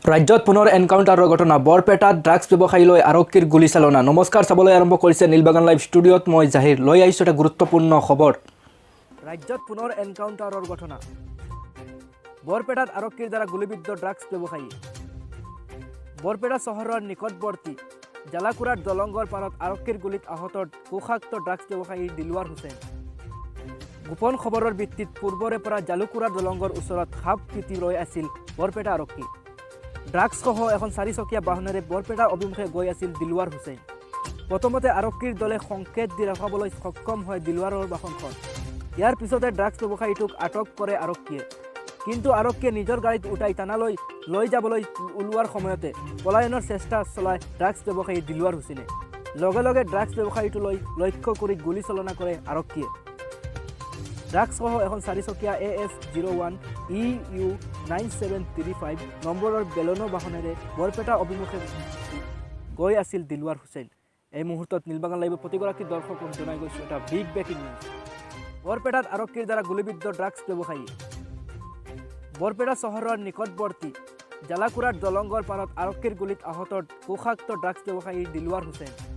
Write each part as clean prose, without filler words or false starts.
ৰাজ্যত পুনৰ এনকাউণ্টাৰৰ ঘটনা বৰপেটাত ড্ৰাগছ ব্যৱসায়ীলৈ আৰক্ষীৰ গুলীচালনা নমস্কাৰ চাবলৈ আৰম্ভ কৰিছে নীলবাগান লাইভ ষ্টুডিঅ'ত মই জাহিৰ লৈ আহিছোঁ এটা গুৰুত্বপূৰ্ণ খবৰ ৰাজ্যত পুনৰ এনকাউণ্টাৰৰ ঘটনা বৰপেটাত আৰক্ষীৰ দ্বাৰা গুলীবিদ্ধ ড্ৰাগছ ব্যৱসায়ী বৰপেটা চহৰৰ নিকটৱৰ্তী জালাকুৰাৰ দলংগৰ পাৰত আৰক্ষীৰ গুলীত আহত কুখ্যাত ড্ৰাগছ ব্যৱসায়ী দিলৱাৰ হুছেইন গোপন খবৰৰ ভিত্তিত পূৰ্বৰে পৰা জালুকুৰা দলংগৰ ওচৰত হাপ পিটি ৰৈ আছিল বৰপেটা আৰক্ষী ড্ৰাগছসহ এখন চাৰিচকীয়া বাহনেৰে বৰপেটা অভিমুখে গৈ আছিল দিলৱাৰ হুছেইন প্ৰথমতে আৰক্ষীৰ দলে সংকেত দি ৰখাবলৈ সক্ষম হয় দিলৱাৰৰ বাহনখন ইয়াৰ পিছতে ড্ৰাগছ ব্যৱসায়ীটোক আটক কৰে আৰক্ষীয়ে কিন্তু আৰক্ষীয়ে নিজৰ গাড়ীত উঠাই থানালৈ লৈ যাবলৈ ওলোৱাৰ সময়তে পলায়নৰ চেষ্টা চলায় ড্ৰাগছ ব্যৱসায়ী দিলৱাৰ হুছেইনে লগে লগে ড্ৰাগছ ব্যৱসায়ীটোলৈ লক্ষ্য কৰি গুলীচালনা কৰে আৰক্ষীয়ে ড্ৰাগছসহ এখন চাৰিচকীয়া AS01 EU 9735 নম্বৰৰ বেলনো বাহনেৰে বৰপেটা অভিমুখে গৈ আছিল দিলৱাৰ হুছেইন এই মুহূৰ্তত নীলবাগান লাইভৰ প্ৰতিগৰাকী দৰ্শকক জনাই গৈছোঁ এটা বিগ ব্ৰেকিং নিউজ বৰপেটাত আৰক্ষীৰ দ্বাৰা গুলীবিদ্ধ ড্ৰাগছ ব্যৱসায়ী বৰপেটা চহৰৰ নিকটৱৰ্তী জালাকুৰাৰ দলংগৰ পাৰত আৰক্ষীৰ গুলীত আহত কুখ্যাত ড্ৰাগছ ব্যৱসায়ী দিলৱাৰ হুছেইন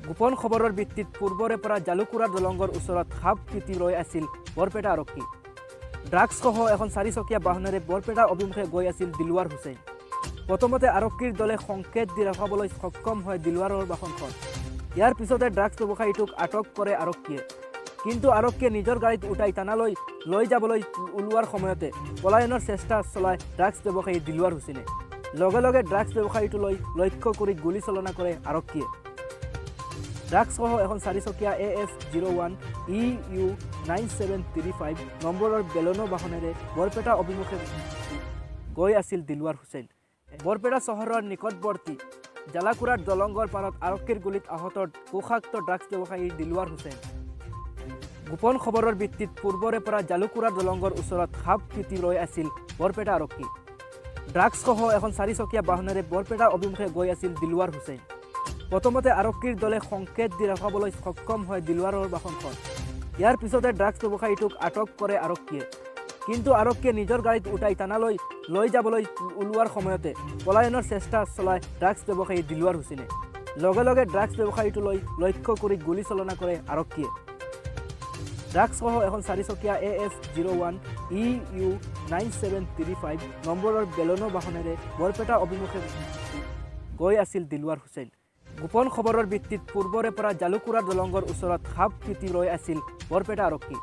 গোপন খবৰৰ ভিত্তিত পূৰ্বৰে পৰা জালুকুৰা দলংগৰ ওচৰত হাপ পিটি ৰৈ আছিল বৰপেটা আৰক্ষী ড্ৰাগছসহ এখন চাৰিচকীয়া বাহনেৰে বৰপেটা অভিমুখে গৈ আছিল দিলৱাৰ হুছেইন প্ৰথমতে আৰক্ষীৰ দলে সংকেত দি ৰখাবলৈ সক্ষম হয় দিলৱাৰৰ বাহনখন ইয়াৰ পিছতে ড্ৰাগছ ব্যৱসায়ীটোক আটক কৰে আৰক্ষীয়ে কিন্তু আৰক্ষীয়ে নিজৰ গাড়ীত উঠাই থানালৈ লৈ যাবলৈ ওলোৱাৰ সময়তে পলায়নৰ চেষ্টা চলায় ড্ৰাগছ ব্যৱসায়ী দিলৱাৰ হুছেইনে লগে লগে ড্ৰাগছ ব্যৱসায়ীটোলৈ লক্ষ্য কৰি গুলীচালনা কৰে আৰক্ষীয়ে ড্ৰাগছসহ এখন চাৰিচকীয়া AS01 EU 9735 নম্বৰৰ বেলনো বাহনেৰে বৰপেটা অভিমুখে গৈ আছিল দিলৱাৰ হুছেইন বৰপেটা চহৰৰ নিকটৱৰ্তী জালাকুৰাৰ দলংগৰ পাৰত আৰক্ষীৰ গুলীত আহত কুখ্যাত ড্ৰাগছ ব্যৱসায়ী দিলৱাৰ হুছেইন গোপন খবৰৰ ভিত্তিত পূৰ্বৰে পৰা জালুকুৰা দলংগৰ ওচৰত হাপ পিটি ৰৈ আছিল বৰপেটা আৰক্ষী ড্ৰাগছসহ এখন চাৰিচকীয়া বাহনেৰে বৰপেটা অভিমুখে গৈ আছিল দিলৱাৰ হুছেইন প্ৰথমতে আৰক্ষীৰ দলে সংকেত দি ৰখাবলৈ সক্ষম হয় দিলৱাৰৰ বাহনখন ইয়াৰ পিছতে ড্ৰাগছ ব্যৱসায়ীটোক আটক কৰে আৰক্ষীয়ে কিন্তু আৰক্ষীয়ে নিজৰ গাড়ীত উঠাই থানালৈ লৈ যাবলৈ ওলোৱাৰ সময়তে পলায়নৰ চেষ্টা চলায় ড্ৰাগছ ব্যৱসায়ী দিলৱাৰ হুছেইনে লগে লগে ড্ৰাগছ ব্যৱসায়ীটোলৈ লক্ষ্য কৰি গুলীচালনা কৰে আৰক্ষীয়ে ড্ৰাগছসহ এখন চাৰিচকীয়া AS01 EU 9735 নম্বৰৰ বেলনো বাহনেৰে বৰপেটা অভিমুখে গৈ আছিল দিলৱাৰ হুছেইন গোপন খবৰৰ ভিত্তিত পূৰ্বৰে পৰা জালুকুৰা দলংগৰ ওচৰত হাপ পিটি ৰৈ আছিল বৰপেটা আৰক্ষী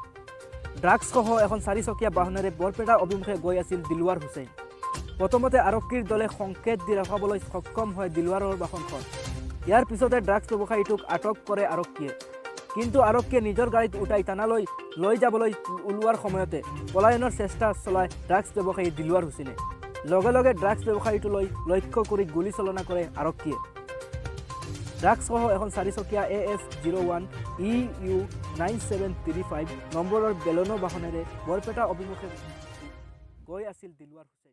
ড্ৰাগছসহ এখন চাৰিচকীয়া বাহনেৰে বৰপেটা অভিমুখে গৈ আছিল দিলৱাৰ হুছেইন প্ৰথমতে আৰক্ষীৰ দলে সংকেত দি ৰখাবলৈ সক্ষম হয় দিলৱাৰৰ বাহনখন ইয়াৰ পিছতে ড্ৰাগছ ব্যৱসায়ীটোক আটক কৰে আৰক্ষীয়ে কিন্তু আৰক্ষীয়ে নিজৰ গাড়ীত উঠাই থানালৈ লৈ যাবলৈ ওলোৱাৰ সময়তে পলায়নৰ চেষ্টা চলায় ড্ৰাগছ ব্যৱসায়ী দিলৱাৰ হুছেইনে লগে লগে ড্ৰাগছ ব্যৱসায়ীটোলৈ লক্ষ্য কৰি গুলীচালনা কৰে আৰক্ষীয়ে ড্ৰাগছসহ এখন চাৰিচকীয়া AS01 EU 9735 নম্বৰৰ বেলনো বাহনেৰে বৰপেটা অভিমুখে গৈ আছিল দিলৱাৰ হুছেইন